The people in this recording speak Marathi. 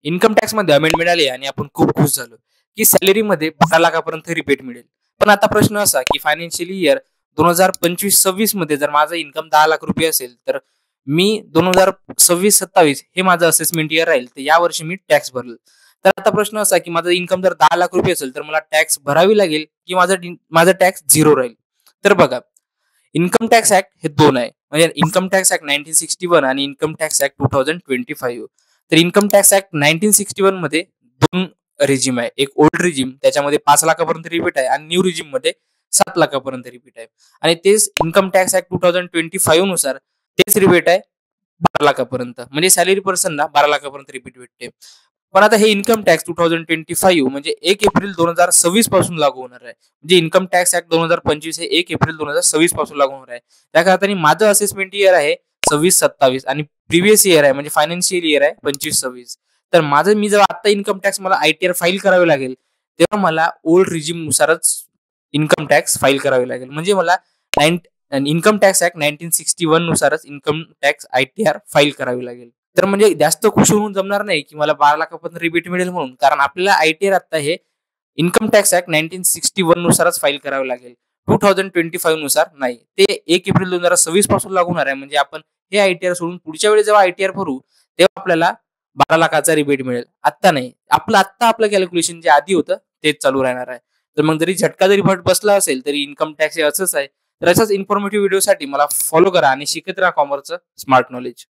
इन्कम टॅक्स मध्ये अमेंडमेंट आली आणि आपण खूप खुश झालो की सॅलरी मध्ये 12 लाखापर्यंत रिबेट मिळेल. पण आता प्रश्न असा की फायनान्शियल इयर 2025-26 मध्ये जर माझं इन्कम 10 लाख रुपये असेल तर मी 2026-27 हे माझं असेसमेंट इयर राहील, तर या वर्षी मी टॅक्स भरल. तर आता प्रश्न असा की माझं इन्कम जर 10 लाख रुपये असेल तर मला टॅक्स भरावी लागेल की माझं टॅक्स झिरो राहील. तर बघा, इन्कम टॅक्स ऍक्ट हे दोन आहे, म्हणजे इन्कम टॅक्स ऍक्ट 1961 आणि इन्कम टॅक्स ऍक्ट 2025. तर इन्कम टॅक्स ऍक्ट 1961 मध्ये दोन रिजिम आहे. एक ओल्ड रिजिम त्याच्यामध्ये 5 लाखापर्यंत रिबीट आहे आणि न्यू रिजिम मध्ये 7 लाखापर्यंत रिबीट आहे. आणि तेच इन्कम टॅक्स ऍक्ट 2025 नुसार तेच रिबेट आहे 12 लाखापर्यंत, म्हणजे सॅलरी पर्सनला 12 लाखापर्यंत रिबीट भेटते. पण आता हे इन्कम टॅक्स 2025 म्हणजे 1 एप्रिल 2026 पासून लागू होणार आहे. म्हणजे इन्कम टॅक्स ऍक्ट 2025 हे 1 एप्रिल 2026 पासून लागू होणार आहे. त्या करता माझं असेसमेंट इयर आहे 26-27 आणि प्रिव्हियस इयर आहे म्हणजे फायनान्शियल इयर आहे 25-26. तर मी जेव्हा आता इन्कम टॅक्स मला आयटीआर फाईल करावे लागेल तेव्हा मला ओल्ड रिजिम नुसारच इन्कम टॅक्स फाईल करावे लागेल. म्हणजे मला इन्कम टॅक्स ऍक्ट 1961 नुसारच इन्कम टॅक्स आयटीआर फाईल करावी लागेल. तर म्हणजे जास्त खुश होऊन जमणार नाही की मला 12 लाखापर्यंत रिबीट मिळेल म्हणून, कारण आपल्याला आयटीआर आता हे इन्कम टॅक्स ऍक्ट 1961 नुसारच फाईल करावे लागेल, 2025 नुसार नाही. ते 1 एप्रिल 2026 पासून लागू होणार आहे. म्हणजे आपण हे आयटीआर सोडून पुढच्या वेळी जेव्हा आयटीआर भरू तेव्हा आपल्याला 12 लाखाचा रिबेट मिळेल, आता नाही. आपलं कॅल्क्युलेशन जे आधी होतं तेच चालू राहणार आहे. तर मग जरी झटका जरी बसला असेल तरी इन्कम टॅक्स हे असंच आहे. तर अशाच इन्फॉर्मेटिव्ह व्हिडिओसाठी मला फॉलो करा आणि शिकत राहा कॉमर्सचं स्मार्ट नॉलेज.